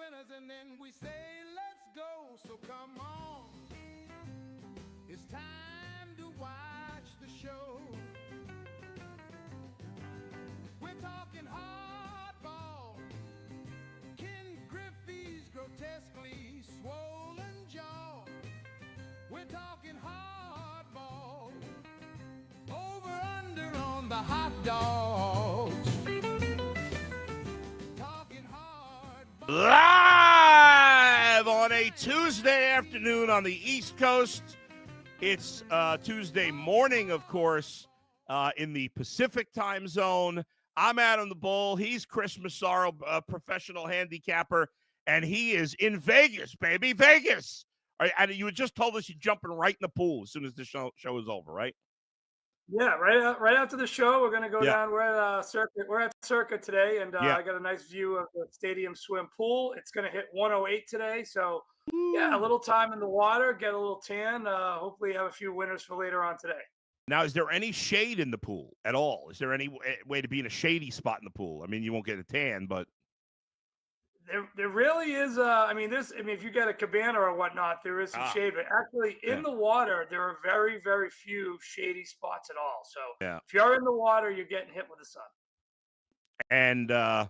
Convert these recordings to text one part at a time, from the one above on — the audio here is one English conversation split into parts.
winners and then we say let's go. So come on, it's time to watch the show. We're talking hardball, Ken Griffey's grotesquely swollen jaw. We're talking hardball, over under on the hot dogs. Live on a Tuesday afternoon on the East Coast. It's Tuesday morning, of course, in the Pacific time zone. I'm Adam the Bull. He's Chris Macero, a professional handicapper, and he is in Vegas, baby. Vegas. And you had just told us you're jumping right in the pool as soon as the show is over, right? Yeah, right after the show, we're gonna go Yeah. down. We're at Circuit. We're at Circuit today, and Yeah. I got a nice view of the stadium swim pool. It's gonna hit 108 today, so yeah, a little time in the water, get a little tan. Hopefully, have a few winners for later on today. Now, is there any shade in the pool at all? Is there any way to be in a shady spot in the pool? I mean, you won't get a tan, but There really is. If you get a cabana or whatnot, there is some shade. But actually, in the water, there are very, very few shady spots at all. So if you're in the water, you're getting hit with the sun. And I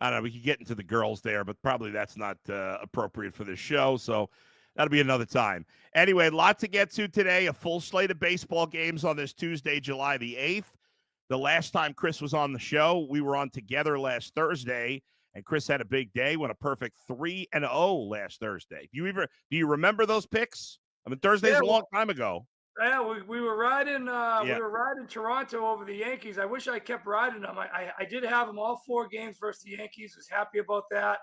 don't know, we could get into the girls there, but probably that's not appropriate for this show. So that'll be another time. Anyway, a lot to get to today. A full slate of baseball games on this Tuesday, July the 8th. The last time Chris was on the show, we were on together last Thursday. And Chris had a big day, went a perfect 3-0 last Thursday. Do you remember those picks? I mean, Thursday's a long time ago. Yeah, we were riding. We were riding Toronto over the Yankees. I wish I kept riding them. I did have them all 4 games versus the Yankees. Was happy about that.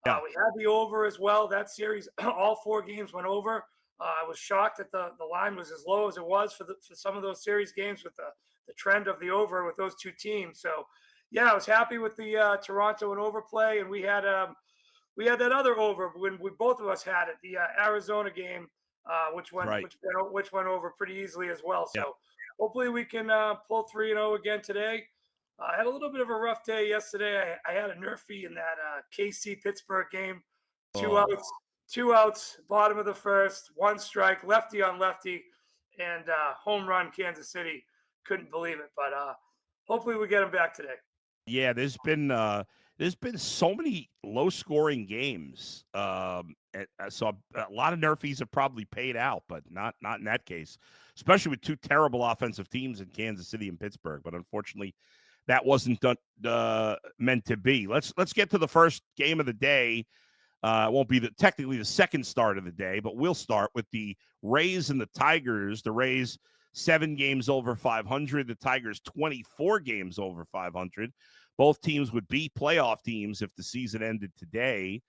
Yeah. We had the over as well. That series, all 4 games went over. I was shocked that the line was as low as it was for some of those series games with the trend of the over with those 2 teams. So. Yeah, I was happy with the Toronto and overplay, and we had that other over when both of us had it, the Arizona game, which went over pretty easily as well. So hopefully we can pull 3-0 again today. I had a little bit of a rough day yesterday. I had a nerfy in that KC Pittsburgh game, 2 outs, bottom of the first, 1 strike, lefty on lefty, and home run Kansas City. Couldn't believe it, but hopefully we get him back today. Yeah, there's been so many low-scoring games. So a lot of nerfies have probably paid out, but not in that case, especially with 2 terrible offensive teams in Kansas City and Pittsburgh. But unfortunately, that wasn't meant to be. Let's get to the first game of the day. It won't be technically the second start of the day, but we'll start with the Rays and the Tigers. The Rays 7 games over 500. The Tigers 24 games over 500. Both teams would be playoff teams if the season ended today.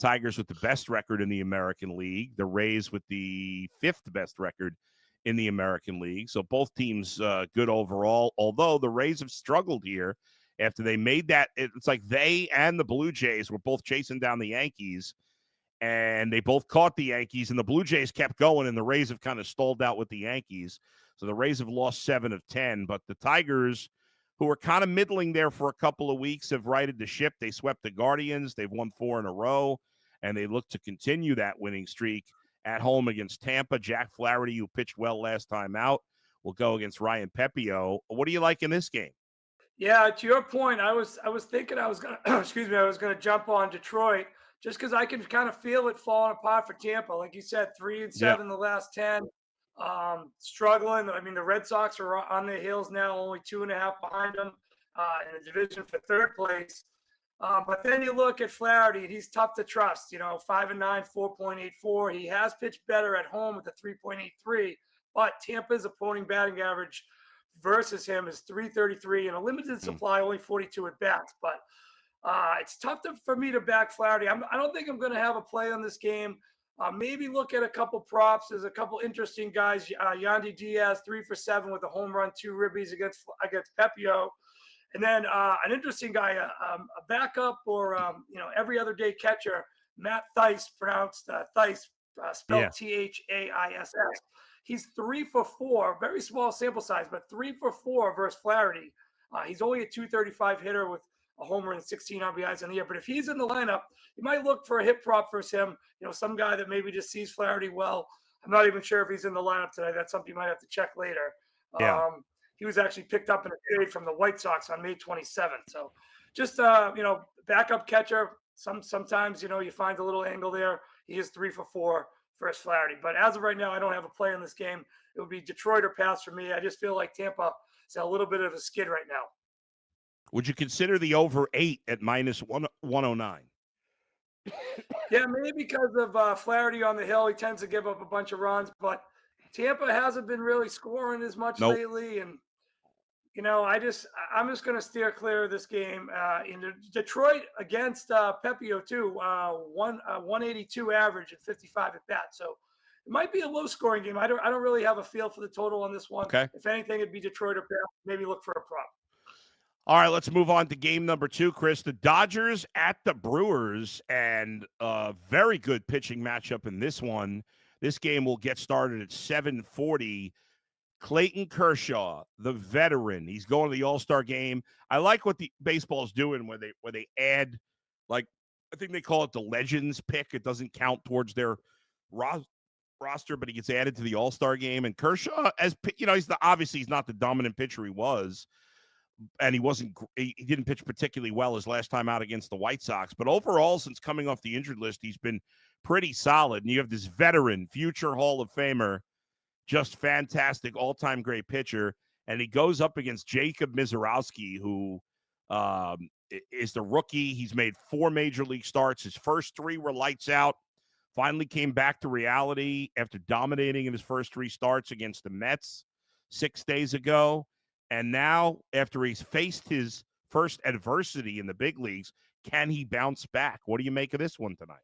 Tigers with the best record in the American League. The Rays with the 5th best record in the American League. So both teams good overall, although the Rays have struggled here after they made that. It's like they and the Blue Jays were both chasing down the Yankees, and they both caught the Yankees, and the Blue Jays kept going, and the Rays have kind of stalled out with the Yankees. So the Rays have lost 7 of 10, but the Tigers, who were kind of middling there for a couple of weeks, have righted the ship. They swept the Guardians. They've won 4 in a row, and they look to continue that winning streak at home against Tampa. Jack Flaherty, who pitched well last time out, will go against Ryan Pepio. What do you like in this game? Yeah, to your point, I was thinking I was gonna I was gonna jump on Detroit just because I can kind of feel it falling apart for Tampa. Like you said, 3-7 the last 10. Struggling. I mean, the Red Sox are on their heels now, only 2.5 behind them in the division for 3rd place. But then you look at Flaherty, and he's tough to trust. 5-9, 4.84. He has pitched better at home with a 3.83, but Tampa's opposing batting average versus him is 333 and a limited supply, only 42 at bats. But it's tough for me to back Flaherty. I don't think I'm going to have a play on this game. Maybe look at a couple props. There's a couple interesting guys. Yandy Diaz, 3 for 7 with a home run, 2 ribbies against Pepio. And then an interesting guy, a backup or, every other day catcher, Matt Thaiss, pronounced Thaiss, spelled Thaiss. He's 3 for 4, very small sample size, but 3 for 4 versus Flaherty. He's only a 235 hitter with a homer and 16 RBIs in the year. But if he's in the lineup, you might look for a hit prop versus him. Some guy that maybe just sees Flaherty well. I'm not even sure if he's in the lineup today. That's something you might have to check later. Yeah. He was actually picked up in a trade from the White Sox on May 27th. So just, backup catcher. Sometimes, you find a little angle there. He is 3 for 4 versus Flaherty. But as of right now, I don't have a play in this game. It would be Detroit or pass for me. I just feel like Tampa is a little bit of a skid right now. Would you consider the over 8 at minus 109? Yeah, maybe because of Flaherty on the hill. He tends to give up a bunch of runs, but Tampa hasn't been really scoring as much Nope. lately. And, I'm just going to steer clear of this game. In Detroit against Pepio, too, 182 average and 55 at bat. So it might be a low scoring game. I don't really have a feel for the total on this one. Okay. If anything, it'd be Detroit or pass. Maybe look for a prop. All right, let's move on to game number 2, Chris. The Dodgers at the Brewers, and a very good pitching matchup in this one. This game will get started at 7:40. Clayton Kershaw, the veteran, he's going to the All-Star game. I like what the baseball's doing where they add, like, I think they call it the Legends pick. It doesn't count towards their roster, but he gets added to the All-Star game. And Kershaw, obviously he's not the dominant pitcher he was. And he didn't pitch particularly well his last time out against the White Sox. But overall, since coming off the injured list, he's been pretty solid. And you have this veteran, future Hall of Famer, just fantastic, all-time great pitcher. And he goes up against Jacob Mizorowski, who is the rookie. He's made 4 major league starts. His first 3 were lights out. Finally came back to reality after dominating in his first 3 starts against the Mets 6 days ago. And now, after he's faced his first adversity in the big leagues, can he bounce back? What do you make of this one tonight?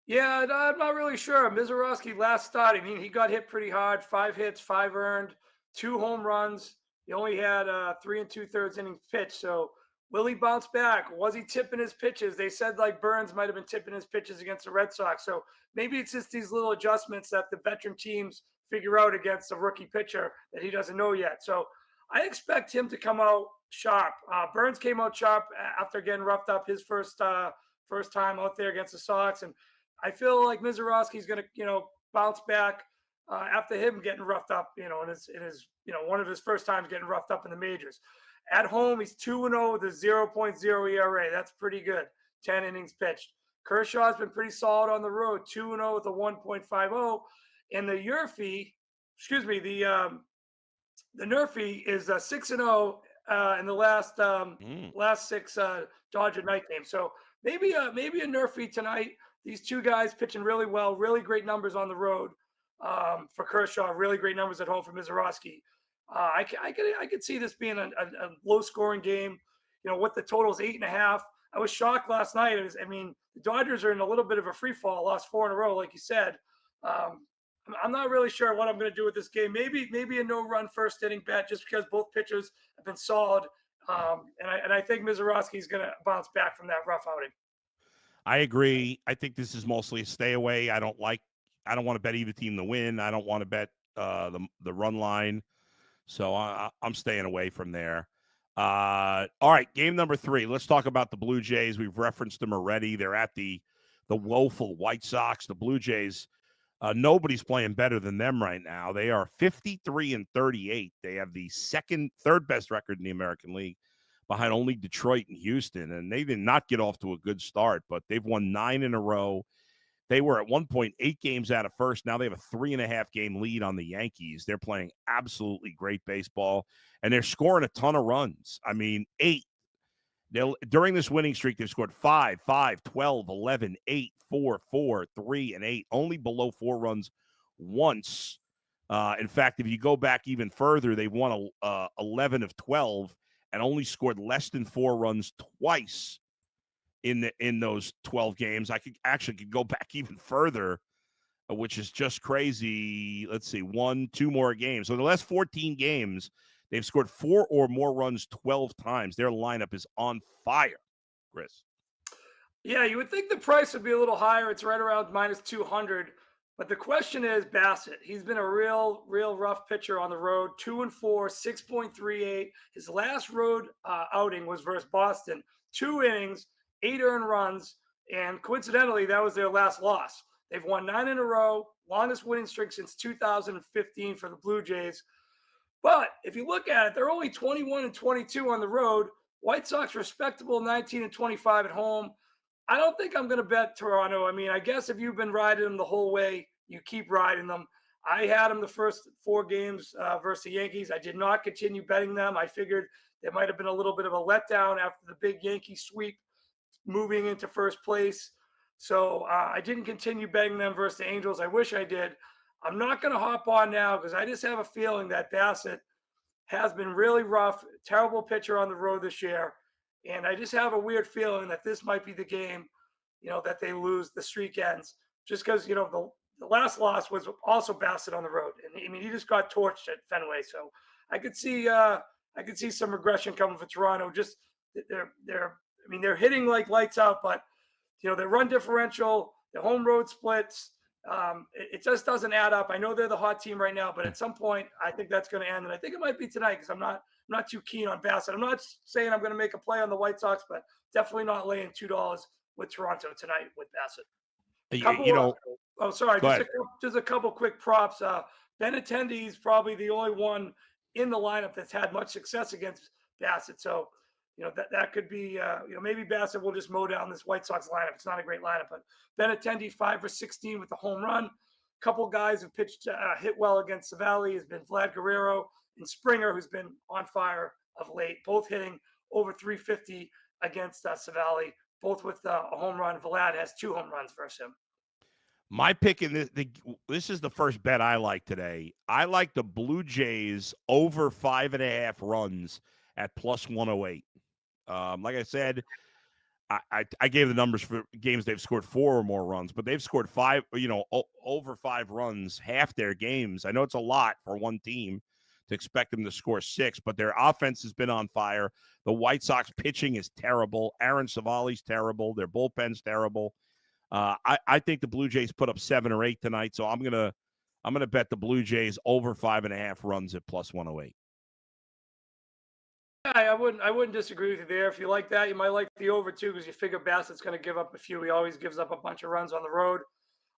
Yeah, I'm not really sure. Mizorowski last start, he got hit pretty hard. 5 hits, 5 earned, 2 home runs. He only had 3 2/3 innings pitched. So will he bounce back? Was he tipping his pitches? They said like Burns might have been tipping his pitches against the Red Sox. So maybe it's just these little adjustments that the veteran teams figure out against a rookie pitcher that he doesn't know yet. So I expect him to come out sharp. Burns came out sharp after getting roughed up his first time out there against the Sox, and I feel like Mizorowski's going to bounce back after him getting roughed up. In his one of his first times getting roughed up in the majors. At home, he's 2-0 with a 0.0 ERA. That's pretty good. 10 innings pitched. Kershaw's been pretty solid on the road. 2-0 with a 1.50, and the the Nerfy is 6-0 in the last 6 Dodger night games. So maybe a Nerfy tonight. These 2 guys pitching really well, really great numbers on the road for Kershaw, really great numbers at home for Mizorowski. I could see this being a low scoring game. What the total is 8.5. I was shocked last night. The Dodgers are in a little bit of a free fall, lost 4 in a row, like you said. I'm not really sure what I'm going to do with this game. Maybe a no-run first inning bet, just because both pitchers have been solid, and I think Mizorowski is going to bounce back from that rough outing. I agree. I think this is mostly a stay away. I don't want to bet either team to win. I don't want to bet the run line, so I'm staying away from there. All right, game number 3. Let's talk about the Blue Jays. We've referenced them already. They're at the woeful White Sox. The Blue Jays. Nobody's playing better than them right now. They are 53-38. They have the third best record in the American League, behind only Detroit and Houston. And they did not get off to a good start, but they've won 9 in a row. They were at 1.8 games out of first. Now they have a 3.5 game lead on the Yankees. They're playing absolutely great baseball, and they're scoring a ton of runs. 8. During this winning streak, they've scored 5, 12, 11, 8, 4, 4, 3, and 8, only below 4 runs once. In fact, if you go back even further, they've won 11 of 12 and only scored less than 4 runs twice in those 12 games. I could go back even further, which is just crazy. Let's see, 2 more games. So the last 14 games, they've scored 4 or more runs 12 times. Their lineup is on fire, Chris. Yeah, you would think the price would be a little higher. It's right around minus 200. But the question is Bassett. He's been a real rough pitcher on the road. 2-4, 6.38. His last road outing was versus Boston. 2 innings, 8 earned runs, and coincidentally, that was their last loss. They've won 9 in a row, longest winning streak since 2015 for the Blue Jays. But if you look at it, they're only 21-22 on the road. White Sox respectable 19-25 at home. I don't think I'm going to bet Toronto. I mean, I guess if you've been riding them the whole way, you keep riding them. I had them the first 4 games versus the Yankees. I did not continue betting them. I figured there might have been a little bit of a letdown after the big Yankee sweep moving into first place. So I didn't continue betting them versus the Angels. I wish I did. I'm not going to hop on now because I just have a feeling that Bassett has been really rough, terrible pitcher on the road this year. And I just have a weird feeling that this might be the game, that they lose, the streak ends. Just because, the last loss was also Bassett on the road. And I mean, he just got torched at Fenway. So I could see some regression coming for Toronto. Just they're hitting like lights out, but their run differential, their home road splits, it just doesn't add up. I know they're the hot team right now, but at some point, I think that's going to end, and I think it might be tonight because I'm not too keen on Bassett. I'm not saying I'm going to make a play on the White Sox, but definitely not laying $2 with Toronto tonight with Bassett. Just a couple quick props. Benintendi is probably the only one in the lineup that's had much success against Bassett. So, that could be, maybe Bassett will just mow down this White Sox lineup. It's not a great lineup, but Benintendi 5 for 16 with the home run. A couple guys have pitched, hit well against Savali has been Vlad Guerrero and Springer, who's been on fire of late, both hitting over 350 against Savali, both with a home run. Vlad has 2 home runs versus him. My pick in this is the first bet I like today. I like the Blue Jays over 5.5 runs at plus 108. Like I said, I gave the numbers for games they've scored 4 or more runs, but they've scored 5, over 5 runs half their games. I know it's a lot for one team to expect them to score 6, but their offense has been on fire. The White Sox pitching is terrible. Aaron Savali's terrible. Their bullpen's terrible. I think the Blue Jays put up 7 or 8 tonight, so I'm gonna bet the Blue Jays over 5.5 runs at plus 108. Yeah, I wouldn't disagree with you there. If you like that, you might like the over too, because you figure Bassett's going to give up a few. He always gives up a bunch of runs on the road.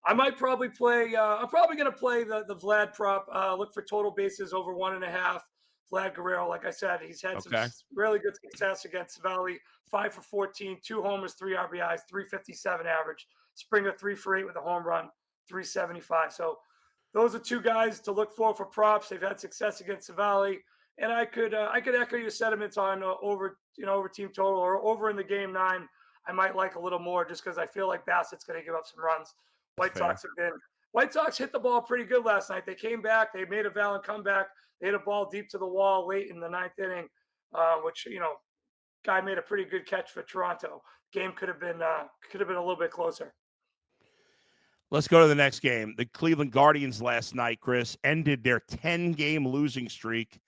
I might probably play. I'm probably going to play the Vlad prop. Look for total bases over 1.5. Vlad Guerrero, like I said, he's had some really good success against Valley. 5 for 14, 2 homers, 3 RBIs, 357 average. Springer 3 for 8 with a home run, 375. So those are 2 guys to look for props. They've had success against Valley. And I could echo your sentiments on over team total or over in the game 9. I might like a little more just because I feel like Bassett's going to give up some runs. White Sox hit the ball pretty good last night. They came back. They made a valiant comeback. They hit a ball deep to the wall late in the 9th inning, which guy made a pretty good catch for Toronto. Game could have been a little bit closer. Let's go to the next game. The Cleveland Guardians last night, Chris, ended their 10-game losing streak.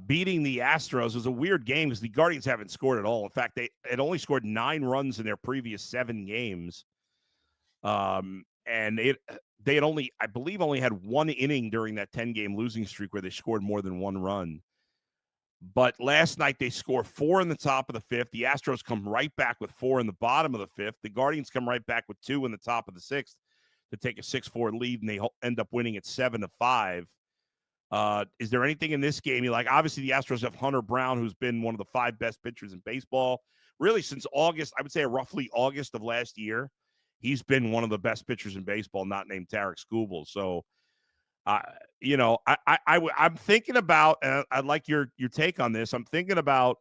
Beating the Astros. It was a weird game because the Guardians haven't scored at all. In fact, they had only scored 9 runs in their previous 7 games. And they had only had 1 inning during that 10-game losing streak where they scored more than 1 run. But last night they score 4 in the top of the 5th. The Astros come right back with 4 in the bottom of the 5th. The Guardians come right back with 2 in the top of the 6th to take a 6-4 lead, and they end up winning at 7-5. Is there anything in this game you like? Obviously, the Astros have Hunter Brown, who's been one of the 5 best pitchers in baseball, really since August. I would say roughly August of last year. He's been one of the best pitchers in baseball, not named Tarek Skubal. So, I'm thinking about, and I'd like your take on this. I'm thinking about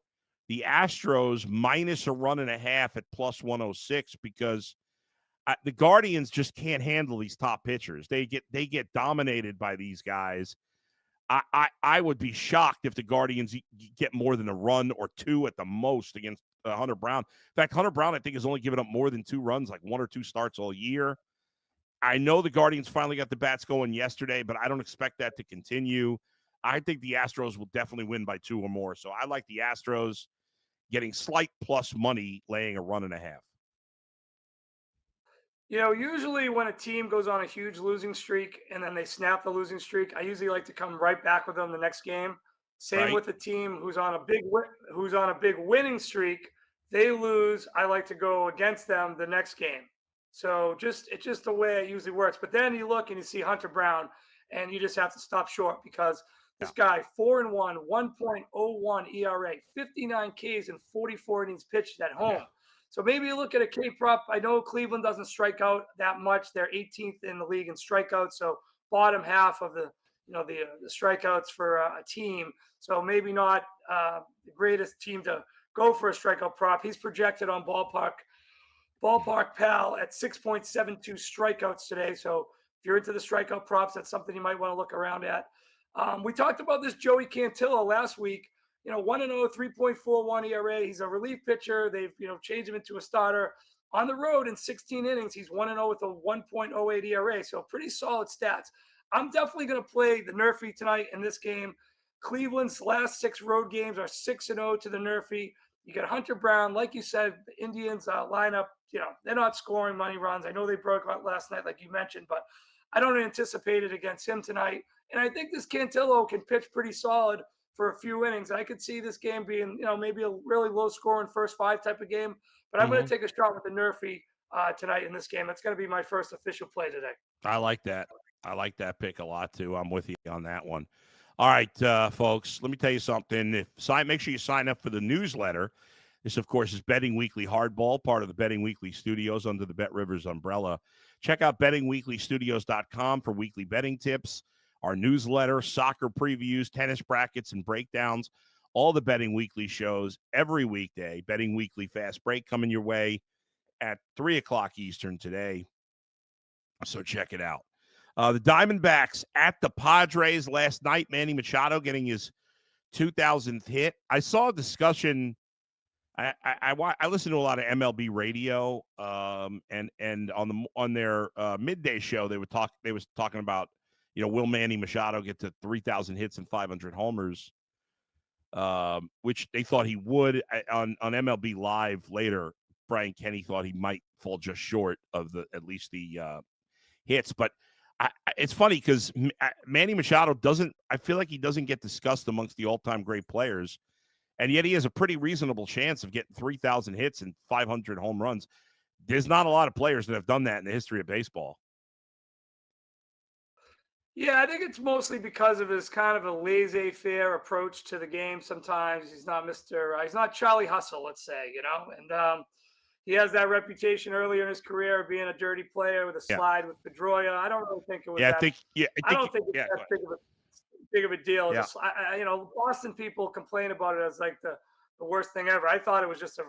the Astros minus a run and a half at plus 106 because the Guardians just can't handle these top pitchers. They get dominated by these guys. I would be shocked if the Guardians get more than a run or 2 at the most against Hunter Brown. In fact, Hunter Brown, I think, has only given up more than 2 runs, like 1 or 2 starts all year. I know the Guardians finally got the bats going yesterday, but I don't expect that to continue. I think the Astros will definitely win by 2 or more. So I like the Astros getting slight plus money, laying a run and a half. Usually when a team goes on a huge losing streak and then they snap the losing streak, I usually like to come right back with them the next game. Same Right. with a team who's on a big winning streak. They lose. I like to go against them the next game. So it's just the way it usually works. But then you look and you see Hunter Brown, and you just have to stop short because Yeah. this guy 4-1, 1.01 ERA, 59 Ks and 44 innings pitched at home. Yeah. So maybe you look at a K prop. I know Cleveland doesn't strike out that much. They're 18th in the league in strikeouts, so bottom half of the strikeouts for a team. So maybe not the greatest team to go for a strikeout prop. He's projected on Ballpark Pal at 6.72 strikeouts today. So if you're into the strikeout props, that's something you might want to look around at. We talked about this Joey Cantillo last week. 1-0, 3.41 ERA. He's a relief pitcher. They've, changed him into a starter. On the road in 16 innings, he's 1-0 with a 1.08 ERA. So pretty solid stats. I'm definitely going to play the Nerfy tonight in this game. Cleveland's last 6 road games are 6-0 to the Nerfy. You got Hunter Brown. Like you said, the Indians lineup, they're not scoring money runs. I know they broke out last night, like you mentioned, but I don't anticipate it against him tonight. And I think this Cantillo can pitch pretty solid for a few innings. I could see this game being, maybe a really low scoring first 5 type of game, but I'm going to take a shot with the Nerfy tonight in this game. That's going to be my first official play today. I like that. I like that pick a lot too. I'm with you on that one. All right, folks, let me tell you something. Make sure you sign up for the newsletter. This, of course, is Betting Weekly Hardball, part of the Betting Weekly Studios under the Bet Rivers umbrella. Check out bettingweeklystudios.com for weekly betting tips, our newsletter, soccer previews, tennis brackets, and breakdowns, all the Betting Weekly shows every weekday. Betting Weekly Fast Break coming your way at 3 o'clock Eastern today. So check it out. The Diamondbacks at the Padres last night. Manny Machado getting his 2000th hit. I saw a discussion. I listen to a lot of MLB radio, and on their midday show they was talking about, will Manny Machado get to 3,000 hits and 500 homers, which they thought he would. On MLB Live later, Brian Kenny thought he might fall just short of at least the hits, but it's funny because Manny Machado I feel like he doesn't get discussed amongst the all-time great players, and yet he has a pretty reasonable chance of getting 3,000 hits and 500 home runs. There's not a lot of players that have done that in the history of baseball. Yeah, I think it's mostly because of his kind of a laissez-faire approach to the game. Sometimes he's not Charlie Hustle, let's say, and he has that reputation earlier in his career of being a dirty player with a slide with Pedroia. I don't really think it was I don't think it's that big of a deal. Yeah. Just, Boston people complain about it as like the worst thing ever. I thought it was just a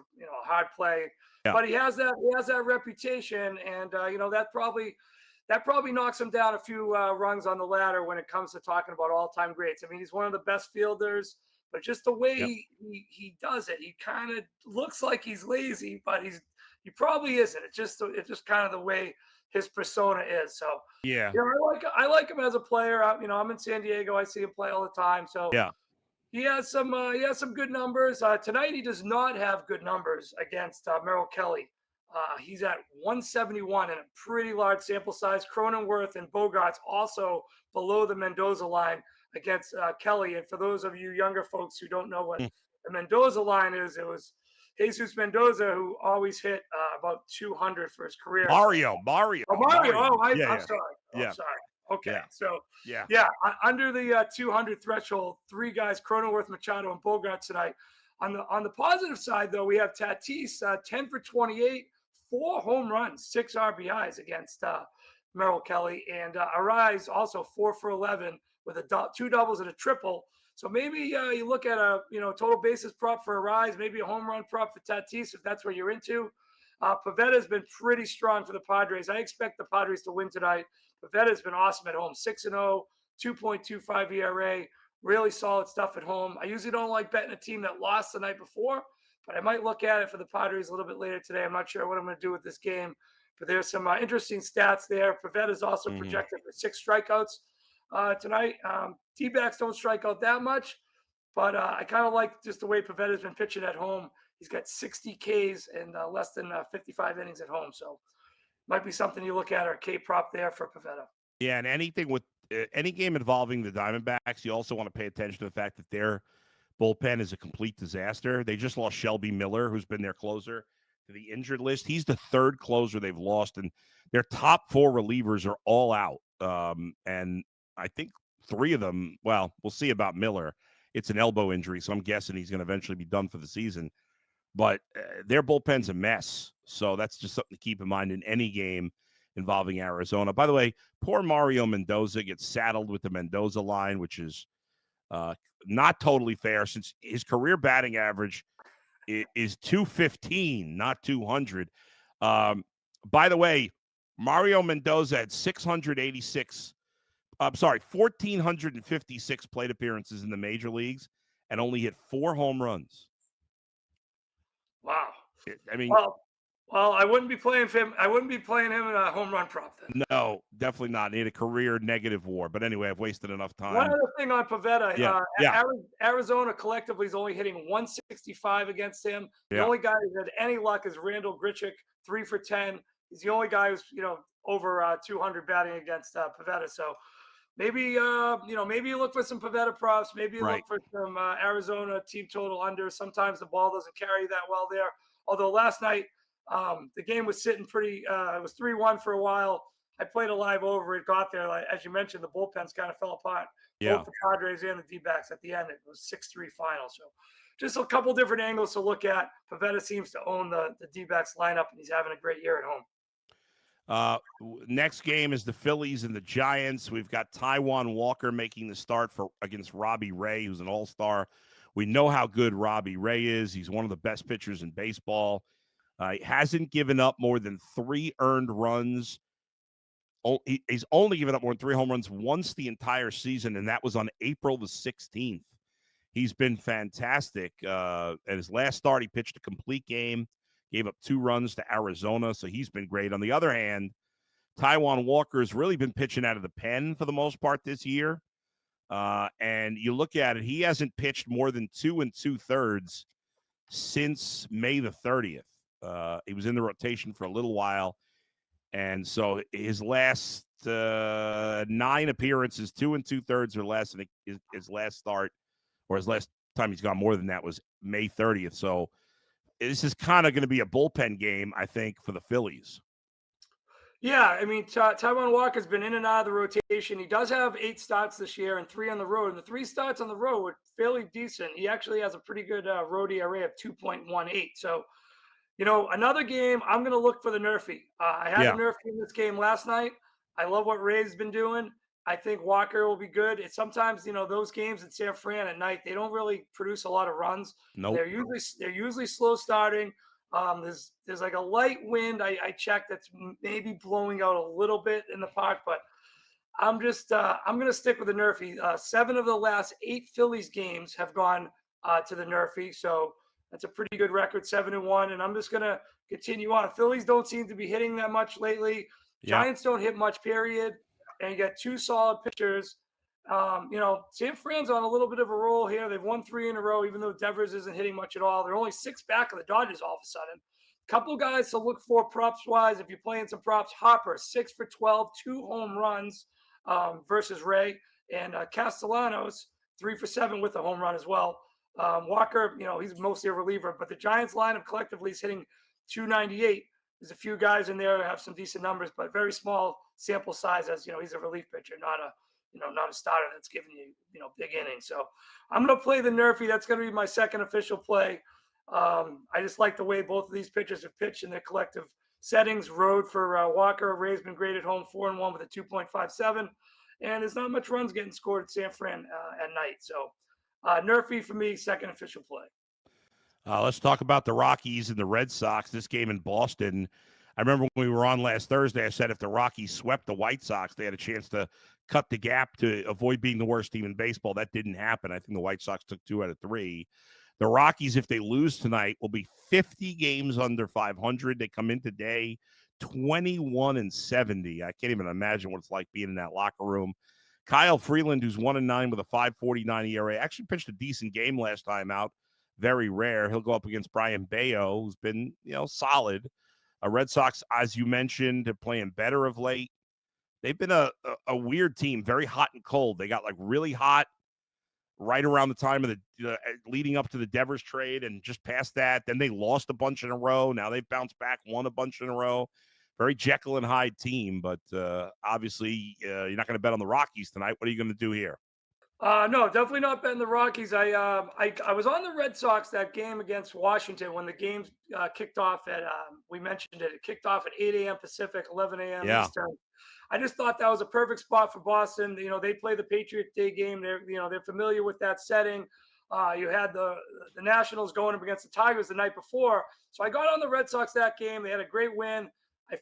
hard play, but he has that reputation, and that probably knocks him down a few rungs on the ladder when it comes to talking about all-time greats. I mean, he's one of the best fielders, but just the way he does it, he kind of looks like he's lazy, but he probably isn't. It's just kind of the way his persona is. So I like him as a player. I'm in San Diego. I see him play all the time. So he has some good numbers. Tonight he does not have good numbers against Merrill Kelly. He's at 171 in a pretty large sample size. Cronenworth and Bogarts also below the Mendoza line against Kelly. And for those of you younger folks who don't know what the Mendoza line is, it was Jesus Mendoza who always hit about 200 for his career. Mario. Oh, Mario. I'm sorry. I'm sorry. Okay. Yeah. So, under the 200 threshold, 3 guys, Cronenworth, Machado, and Bogarts tonight. On the positive side, though, we have Tatis, 10 for 28, 4 home runs, 6 RBIs against Merrill Kelly, and Arise also 4 for 11 with 2 doubles and a triple. So maybe you look at a total bases prop for Arise, maybe a home run prop for Tatis if that's what you're into. Pavetta has been pretty strong for the Padres. I expect the Padres to win tonight. Pavetta has been awesome at home, 6-0, 2.25 ERA. Really solid stuff at home. I usually don't like betting a team that lost the night before, but I might look at it for the Padres a little bit later today. I'm not sure what I'm going to do with this game, but there's some interesting stats there. Pavetta is also projected for 6 strikeouts tonight. D-backs don't strike out that much, but I kind of like just the way Pavetta's been pitching at home. He's got 60 Ks and less than 55 innings at home. So might be something you look at, or a K prop there for Pavetta. Yeah, and anything with any game involving the Diamondbacks, you also want to pay attention to the fact that their bullpen is a complete disaster. They just lost Shelby Miller, who's been their closer, to the injured list. He's the third closer they've lost, and their top four relievers are all out. And I think three of them, well, we'll see about Miller. It's an elbow injury, so I'm guessing he's going to eventually be done for the season. But their bullpen's a mess, so that's just something to keep in mind in any game involving Arizona. By the way, poor Mario Mendoza gets saddled with the Mendoza line, which is not totally fair since his career batting average is 215, not 200. By the way, Mario Mendoza had 1,456 plate appearances in the major leagues and only hit 4 home runs. Wow. I mean, well, I wouldn't be playing him. I wouldn't be playing him in a home run prop then. No, definitely not. He had a career negative WAR. But anyway, I've wasted enough time. One other thing on Pavetta. Yeah. Arizona collectively is only hitting 165 against him. The Yeah. only guy who's had any luck is Randall Grichuk, 3 for 10. He's the only guy who's over 200 batting against Pavetta. So maybe maybe you look for some Pavetta props. Maybe you look for some Arizona team total under. Sometimes the ball doesn't carry that well there. Although last night the game was sitting pretty. It was 3-1 for a while. I played a live over. It got there. Like, as you mentioned, the bullpens kind of fell apart. Yeah. Both the Padres and the D-backs at the end. It was 6-3 final. So just a couple different angles to look at. Pavetta seems to own the D-backs lineup, and he's having a great year at home. Next game is the Phillies and the Giants. We've got Taijuan Walker making the start against Robbie Ray, who's an all-star. We know how good Robbie Ray is. He's one of the best pitchers in baseball. He hasn't given up more than 3 earned runs. He's only given up more than 3 home runs once the entire season, and that was on April the 16th. He's been fantastic. At his last start, he pitched a complete game, gave up 2 runs to Arizona, so he's been great. On the other hand, Taijuan Walker has really been pitching out of the pen for the most part this year. And you look at it, he hasn't pitched more than 2 2/3 since May the 30th. He was in the rotation for a little while. And so his last 9 appearances, 2 2/3 or less, and his last start, or his last time he's gone more than that, was May 30th. So this is kind of going to be a bullpen game, I think, for the Phillies. Yeah, I mean, Taijuan Walker's been in and out of the rotation. He does have 8 starts this year and 3 on the road. And the 3 starts on the road were fairly decent. He actually has a pretty good road ERA of 2.18. So, another game, I'm going to look for the Nerfy. I had a Nerfy in this game last night. I love what Ray's been doing. I think Walker will be good. It's sometimes, those games in San Fran at night, they don't really produce a lot of runs. Nope. They're usually slow starting. There's like a light wind. I checked that's maybe blowing out a little bit in the park, but I'm going to stick with the Nerfy. 7 of the last 8 Phillies games have gone to the Nerfy. So that's a pretty good record, 7-1. And I'm just going to continue on. Phillies don't seem to be hitting that much lately. Giants don't hit much, period. And you got 2 solid pitchers. San Fran's on a little bit of a roll here. They've won 3 in a row, even though Devers isn't hitting much at all. They're only 6 back of the Dodgers all of a sudden. Couple guys to look for props-wise. If you're playing some props, Hopper, 6 for 12, 2 home runs versus Ray. And Castellanos, 3 for 7 with a home run as well. Walker, he's mostly a reliever, but the Giants lineup collectively is hitting 298. There's a few guys in there that have some decent numbers, but very small sample size as, he's a relief pitcher, not a starter that's giving you, big innings. So I'm going to play the Nerfy. That's going to be my second official play. I just like the way both of these pitchers have pitched in their collective settings. Road for Walker. Ray's been great at home, 4-1 with a 2.57. And there's not much runs getting scored at San Fran at night. So Nerfy for me, second official play. Let's talk about the Rockies and the Red Sox. This game in Boston. I remember when we were on last Thursday, I said if the Rockies swept the White Sox, they had a chance to cut the gap to avoid being the worst team in baseball. That didn't happen. I think the White Sox took 2 out of 3. The Rockies, if they lose tonight, will be 50 games under 500. They come in today 21-70. I can't even imagine what it's like being in that locker room. Kyle Freeland, who's 1-9 with a 5.49 ERA, actually pitched a decent game last time out. Very rare. He'll go up against Brian Bayo, who's been, solid. Red Sox, as you mentioned, are playing better of late. They've been a weird team, very hot and cold. They got like really hot right around the time of the leading up to the Devers trade, and just past that, then they lost a bunch in a row. Now they've bounced back, won a bunch in a row. Very Jekyll and Hyde team, but obviously you're not going to bet on the Rockies tonight. What are you going to do here? No, definitely not betting the Rockies. I was on the Red Sox that game against Washington when the game kicked off at we mentioned it. It kicked off at 8 a.m. Pacific, 11 a.m. Yeah. Eastern. I just thought that was a perfect spot for Boston. You know, they play the Patriot Day game. They're familiar with that setting. You had the Nationals going up against the Tigers the night before, so I got on the Red Sox that game. They had a great win.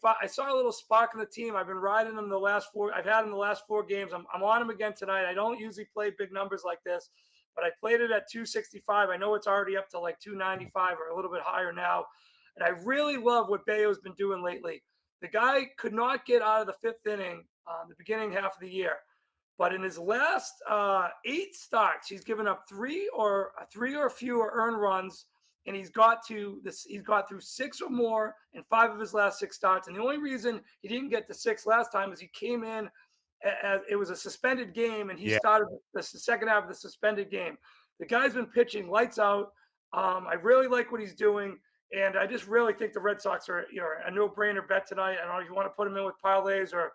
I saw a little spark in the team. I've been riding them the last four. I've had them the last 4 games. I'm on them again tonight. I don't usually play big numbers like this, but I played it at 265. I know it's already up to like 295 or a little bit higher now. And I really love what Bayo's been doing lately. The guy could not get out of the 5th inning the beginning half of the year. But in his last 8 starts, he's given up 3 or fewer earned runs, and he's got through 6 or more in 5 of his last 6 starts. And the only reason he didn't get to 6 last time is he came in as it was a suspended game, and he started the second half of the suspended game. The guy's been pitching lights out. I really like what he's doing, and I just really think the Red Sox are a no-brainer bet tonight. I don't know if you want to put him in with parlays or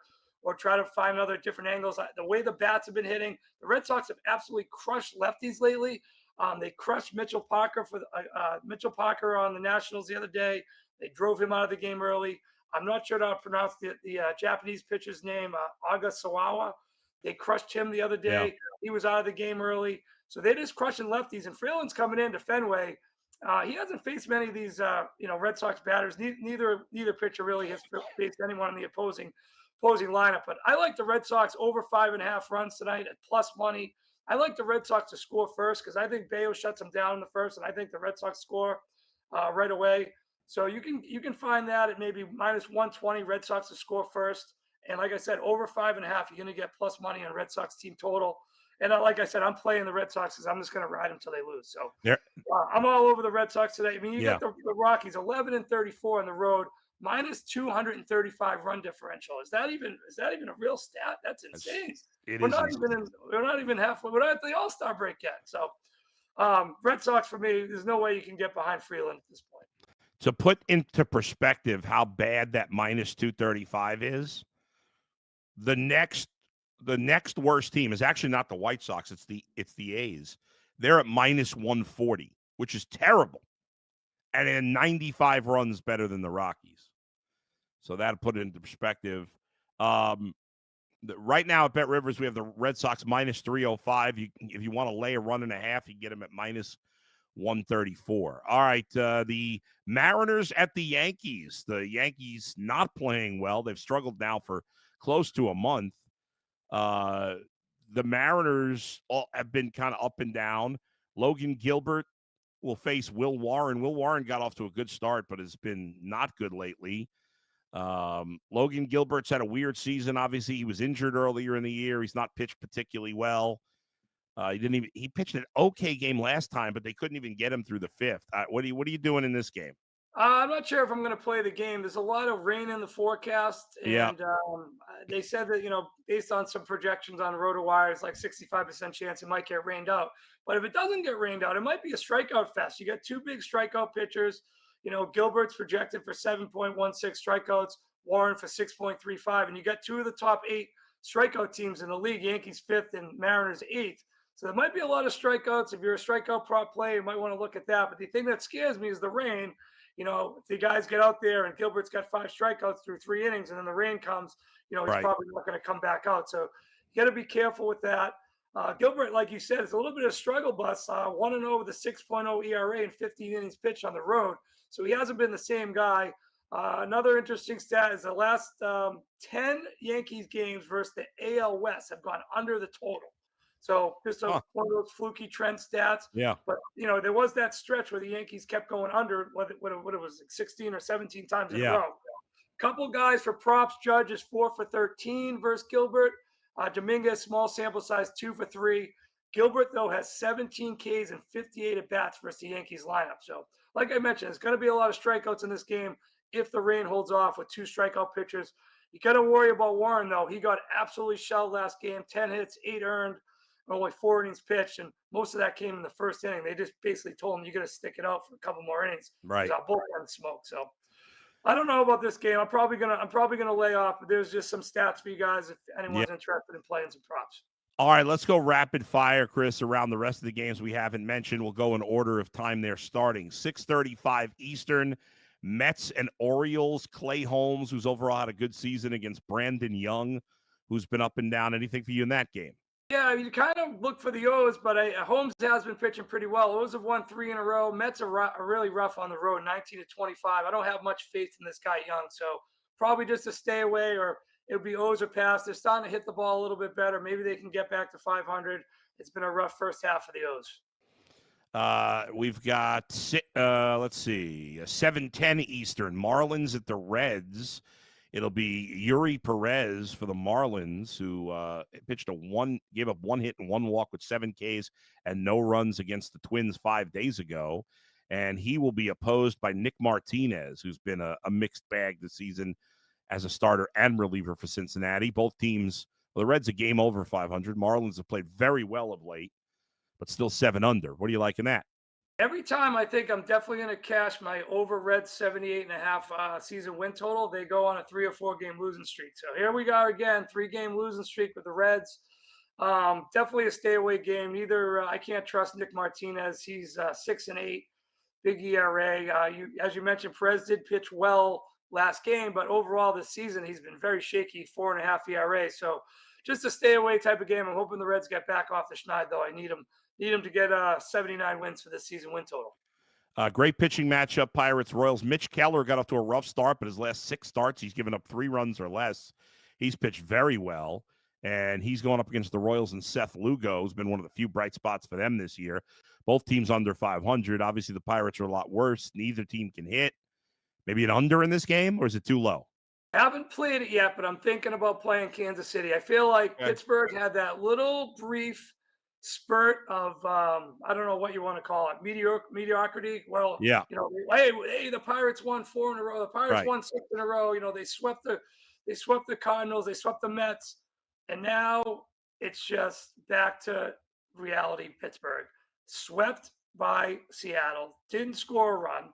try to find other different angles. The way the bats have been hitting, the Red Sox have absolutely crushed lefties lately. They crushed Mitchell Parker on the Nationals the other day. They drove him out of the game early. I'm not sure how to pronounce the Japanese pitcher's name, Aga Sawawa. They crushed him the other day. Yeah. He was out of the game early. So they're just crushing lefties. And Freeland's coming into Fenway. He hasn't faced many of these, Red Sox batters. Neither pitcher really has faced anyone in the opposing lineup. But I like the Red Sox over 5.5 runs tonight at plus money. I like the Red Sox to score first because I think Bayo shuts them down in the first, and I think the Red Sox score right away. So you can find that at maybe minus 120 Red Sox to score first. And like I said, over 5.5, you're going to get plus money on Red Sox team total. And like I said, I'm playing the Red Sox because I'm just going to ride them until they lose. So I'm all over the Red Sox today. I mean, you got the Rockies 11-34 on the road, minus 235 run differential. Is that even a real stat? That's insane. We're not even halfway. We're not at the All-Star break yet. So Red Sox for me, there's no way you can get behind Freeland at this point. To put into perspective how bad that minus 235 is, the next worst team is actually not the White Sox. It's the A's. They're at minus 140, which is terrible, and then 95 runs better than the Rockies. So that'll put it into perspective. Right now at Bet Rivers, we have the Red Sox minus 305. If you want to lay a run and a half, you can get them at minus 134. All right, the Mariners at the Yankees. The Yankees not playing well. They've struggled now for close to a month. The Mariners have been kind of up and down. Logan Gilbert will face Will Warren. Will Warren got off to a good start, but has been not good lately. Logan Gilbert's had a weird season. Obviously, he was injured earlier in the year. He's not pitched particularly well. He pitched an okay game last time, but they couldn't even get him through the 5th. What are you doing in this game? I'm not sure if I'm going to play the game. There's a lot of rain in the forecast, and they said that based on some projections on RotoWire, it's like 65% chance it might get rained out. But if it doesn't get rained out, it might be a strikeout fest. You got 2 big strikeout pitchers. Gilbert's projected for 7.16 strikeouts, Warren for 6.35, and you got 2 of the top 8 strikeout teams in the league. Yankees 5th and Mariners 8th. So there might be a lot of strikeouts. If you're a strikeout prop player, you might want to look at that. But the thing that scares me is the rain. If the guys get out there and Gilbert's got 5 strikeouts through 3 innings and then the rain comes, he's probably not going to come back out. So you got to be careful with that. Gilbert, like you said, is a little bit of a struggle bus. 1-0 with a 6.0 ERA and 15 innings pitched on the road. So he hasn't been the same guy. Another interesting stat is the last 10 Yankees games versus the AL West have gone under the total. So just one of those fluky trend stats. Yeah. But, there was that stretch where the Yankees kept going under what it was, like 16 or 17 times in a row. Couple guys for props. Judge is 4 for 13 versus Gilbert. Dominguez, small sample size, 2 for 3. Gilbert, though, has 17 Ks and 58 at-bats versus the Yankees lineup. So, like I mentioned, there's going to be a lot of strikeouts in this game. if the rain holds off with 2 strikeout pitchers. You got to worry about Warren, though. He got absolutely shelled last game, 10 hits, 8 earned, only 4 innings pitched, and most of that came in the first inning. They just basically told him, you got to stick it out for a couple more innings. Right. Our bullpen smoked. So I don't know about this game. I'm probably gonna lay off, but there's just some stats for you guys if anyone's interested in playing some props. All right, let's go rapid fire, Chris, around the rest of the games we haven't mentioned. We'll go in order of time they're starting. 6:35 Eastern, Mets and Orioles. Clay Holmes, who's overall had a good season against Brandon Young, who's been up and down. Anything for you in that game? Yeah, you kind of look for the O's, but Holmes has been pitching pretty well. O's have won 3 in a row. Mets are really rough on the road, 19-25. I don't have much faith in this guy Young, so probably just to stay away, or it would be O's or pass. They're starting to hit the ball a little bit better. Maybe they can get back to 500. It's been a rough first half for the O's. We've got, let's see, 7:10 Eastern, Marlins at the Reds. It'll be Yuri Perez for the Marlins, who gave up 1 hit and 1 walk with 7 Ks and no runs against the Twins 5 days ago. And he will be opposed by Nick Martinez, who's been a mixed bag this season as a starter and reliever for Cincinnati. Both teams, well, the Reds are game over 500. Marlins have played very well of late, but still 7 under. What do you like in that? Every time I think I'm definitely going to cash my over Reds 78.5 season win total, they go on a 3 or 4 game losing streak. So here we go again, 3-game losing streak with the Reds. Definitely a stay away game. I can't trust Nick Martinez. He's 6-8, big ERA. As you mentioned, Perez did pitch well last game, but overall this season he's been very shaky, 4.5 ERA. So just a stay away type of game. I'm hoping the Reds get back off the schneid, though. I need them to get 79 wins for this season win total. Great pitching matchup, Pirates-Royals. Mitch Keller got off to a rough start, but his last 6 starts, he's given up 3 runs or less. He's pitched very well, and he's going up against the Royals and Seth Lugo, who's been one of the few bright spots for them this year. Both teams under 500. Obviously, the Pirates are a lot worse. Neither team can hit. Maybe an under in this game, or is it too low? I haven't played it yet, but I'm thinking about playing Kansas City. I feel like Pittsburgh had that little brief spurt of I don't know what you want to call it, mediocrity. Well, yeah, hey, the Pirates won 4 in a row. The Pirates won 6 in a row. They swept the Cardinals, they swept the Mets, and now it's just back to reality. Pittsburgh swept by Seattle, didn't score a run.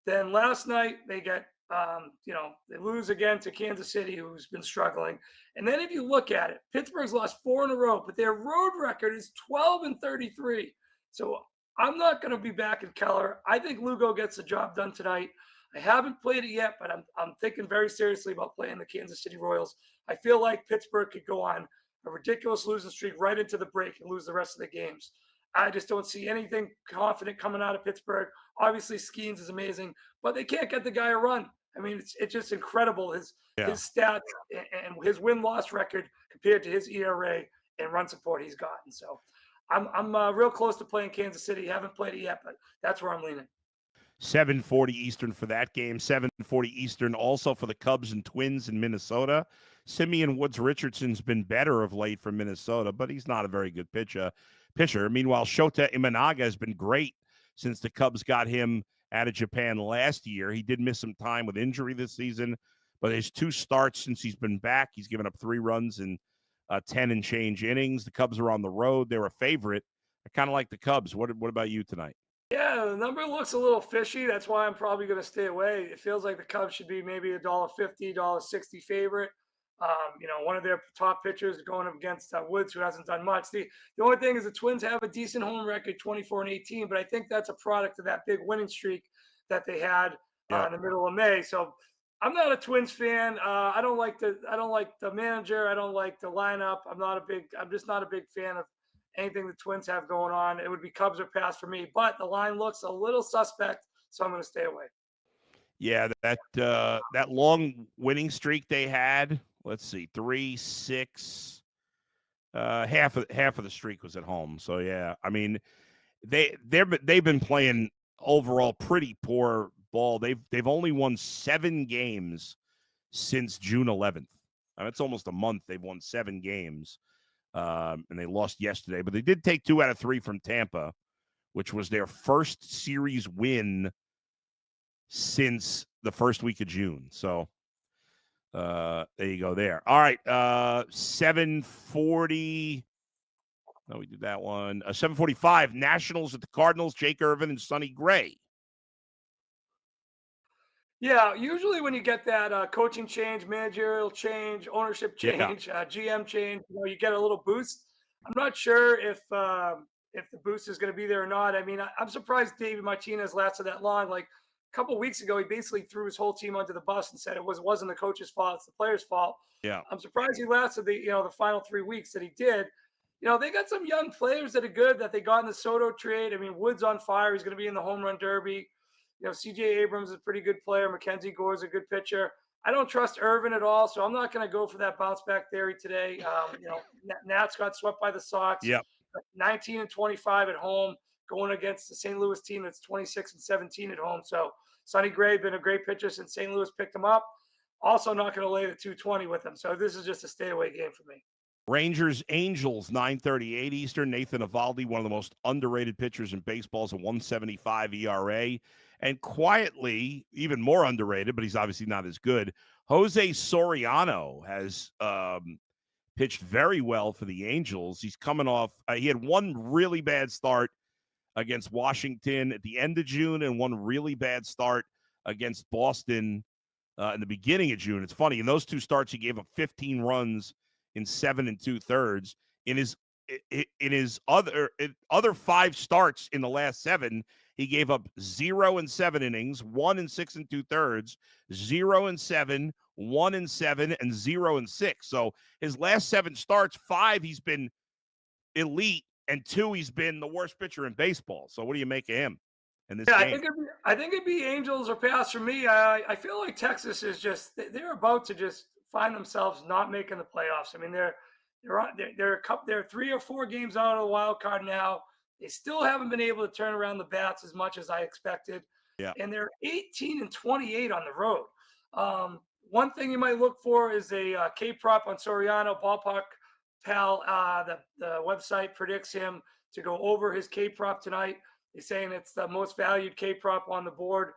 Then last night they get they lose again to Kansas City, who's been struggling. And then if you look at it, Pittsburgh's lost 4 in a row, but their road record is 12-33. So I'm not going to be back in Keller. I think Lugo gets the job done tonight. I haven't played it yet, but I'm thinking very seriously about playing the Kansas City Royals. I feel like Pittsburgh could go on a ridiculous losing streak right into the break and lose the rest of the games. I just don't see anything confident coming out of Pittsburgh. Obviously, Skeens is amazing, but they can't get the guy a run. I mean, it's just incredible, his stats and his win-loss record compared to his ERA and run support he's gotten. So I'm real close to playing Kansas City. Haven't played it yet, but that's where I'm leaning. 7:40 Eastern for that game. 7:40 Eastern also for the Cubs and Twins in Minnesota. Simeon Woods Richardson's been better of late for Minnesota, but he's not a very good pitcher. Meanwhile, Shota Imanaga has been great since the Cubs got him out of Japan last year. He did miss some time with injury this season, but his 2 starts since he's been back, he's given up 3 runs in 10 and change innings. The Cubs are on the road. They're a favorite. I kind of like the Cubs. What about you tonight? Yeah, the number looks a little fishy. That's why I'm probably going to stay away. It feels like the Cubs should be maybe $1.50, $1.60 favorite. One of their top pitchers going up against Woods, who hasn't done much. The only thing is the Twins have a decent home record, 24-18, but I think that's a product of that big winning streak that they had in the middle of May. So I'm not a Twins fan. I don't like the manager. I don't like the lineup. I'm just not a big fan of anything the Twins have going on. It would be Cubs or pass for me, but the line looks a little suspect, so I'm going to stay away. Yeah, that long winning streak they had. Let's see, 3, 6. Half of the streak was at home. So yeah, I mean, they've been playing overall pretty poor ball. They've only won 7 games since June 11th. It's almost a month. They've won 7 games, and they lost yesterday. But they did take 2 out of 3 from Tampa, which was their first series win since the first week of June. So there you go there. All right, 7:40. No, we did that one. 7:45, Nationals at the Cardinals, Jake Irvin and Sonny Gray. Yeah, usually when you get that coaching change, managerial change, ownership Yeah. change, GM change, you get a little boost. I'm not sure if the boost is going to be there or not. I mean, I'm surprised David Martinez lasted that long. Like a couple of weeks ago, he basically threw his whole team under the bus and said wasn't the coach's fault, it's the players' fault. Yeah. I'm surprised he lasted the final 3 weeks that he did. They got some young players that are good that they got in the Soto trade. I mean, Wood's on fire. He's going to be in the home run derby. CJ Abrams is a pretty good player. Mackenzie Gore is a good pitcher. I don't trust Irvin at all, so I'm not going to go for that bounce back theory today. Nats got swept by the Sox. Yep. 19 and 25 at home, going against the St. Louis team that's 26 and 17 at home. So Sonny Gray been a great pitcher since St. Louis picked him up. Also not going to lay the 220 with him. So this is just a stay away game for me. Rangers Angels 9:38 Eastern. Nathan Eovaldi, one of the most underrated pitchers in baseball, is a 1.75 ERA. And quietly, even more underrated, but he's obviously not as good, Jose Soriano has pitched very well for the Angels. He's coming off, he had one really bad start against Washington at the end of June and one really bad start against Boston in the beginning of June. It's funny, in those two starts, he gave up 15 runs in 7 2/3. In his other 5 starts in the last 7, he gave up 0 in 7 innings, 1 in 6 2/3, 0 in 7, 1 in 7, and 0 in 6. So his last 7 starts, 5 he's been elite, and 2 he's been the worst pitcher in baseball. So what do you make of him in this game? I think it'd be Angels or pass for me. I feel like Texas is they're about to just find themselves not making the playoffs. I mean, they're 3 or 4 games out of the wild card now. They still haven't been able to turn around the bats as much as I expected. Yeah. And they're 18 and 28 on the road. One thing you might look for is a K prop on Soriano. Ballpark Pal, the website predicts him to go over his K prop tonight. They're saying it's the most valued K prop on the board.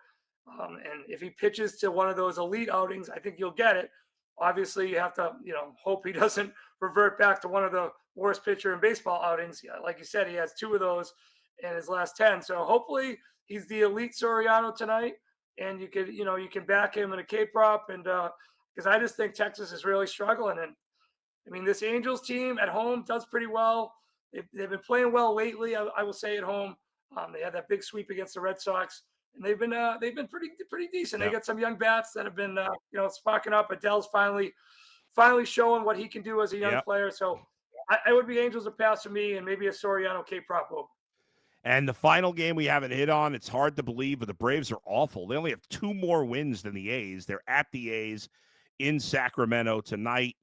And if he pitches to one of those elite outings, I think you'll get it. Obviously, you have to, hope he doesn't revert back to one of the worst pitcher in baseball outings. Like you said, he has 2 of those in his last 10. So hopefully he's the elite Soriano tonight, and you can back him in a K prop. And because I just think Texas is really struggling. And I mean, this Angels team at home does pretty well. They've been playing well lately. I will say at home. They had that big sweep against the Red Sox. And they've been pretty decent. They got some young bats that have been sparking up. Adele's finally showing what he can do as a young player. So I would be Angels or pass for me, and maybe a Soriano K prop over. And the final game we haven't hit on, it's hard to believe, but the Braves are awful. They only have 2 more wins than the A's. They're at the A's in Sacramento tonight.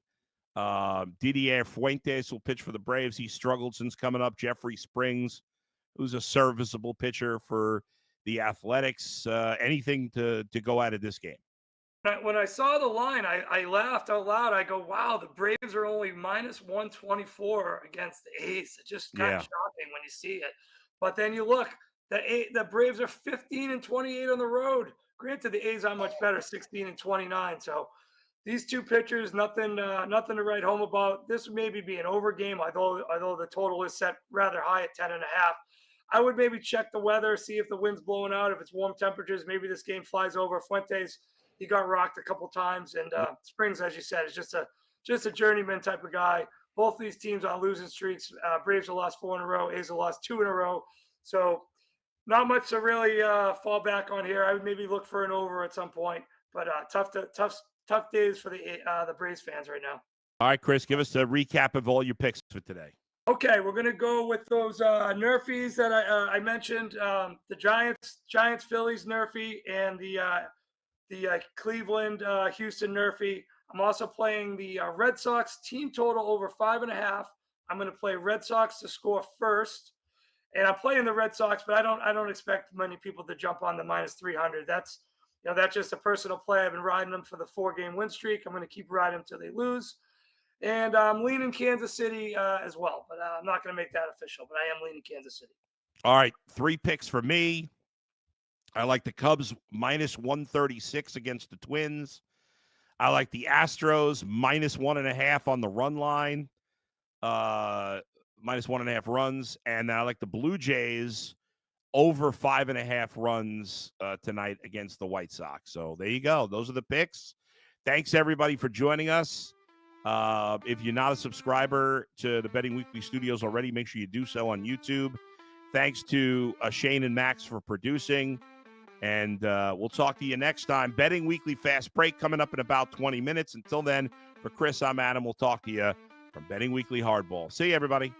Didier Fuentes will pitch for the Braves. He struggled since coming up. Jeffrey Springs, who's a serviceable pitcher for the Athletics. Anything to go out of this game? When I saw the line, I laughed out loud. I go, wow, the Braves are only minus 124 against the A's. It's just kind of shocking when you see it. But then you look, the Braves are 15 and 28 on the road. Granted, the A's are much better, 16 and 29. So these 2 pitchers, nothing to write home about. This would maybe be an over game, although the total is set rather high at 10.5. I would maybe check the weather, see if the wind's blowing out. If it's warm temperatures, maybe this game flies over. Fuentes, he got rocked a couple times, and Springs, as you said, is just a journeyman type of guy. Both of these teams on losing streaks. Braves have lost 4 in a row. A's have lost 2 in a row. So not much to really fall back on here. I would maybe look for an over at some point, but tough days for the Braves fans right now. All right, Chris, give us a recap of all your picks for today. Okay, we're gonna go with those Nerfies that I mentioned. The Giants, Phillies Nerfie, and the Cleveland, Houston Nerfie. I'm also playing the Red Sox team total over 5.5. I'm going to play Red Sox to score first, and I'm playing the Red Sox, but I don't expect many people to jump on the minus 300. That's just a personal play. I've been riding them for the 4-game win streak. I'm going to keep riding them until they lose, and I'm leaning Kansas City as well, but I'm not going to make that official. But I am leaning Kansas City. All right, 3 picks for me. I like the Cubs minus 136 against the Twins. I like the Astros minus 1.5 on the run line, minus 1.5 runs. And I like the Blue Jays over 5.5 runs tonight against the White Sox. So there you go. Those are the picks. Thanks, everybody, for joining us. If you're not a subscriber to the Betting Weekly Studios already, make sure you do so on YouTube. Thanks to Shane and Max for producing. And we'll talk to you next time. Betting Weekly Fast Break coming up in about 20 minutes. Until then, for Chris, I'm Adam. We'll talk to you from Betting Weekly Hardball. See you, everybody.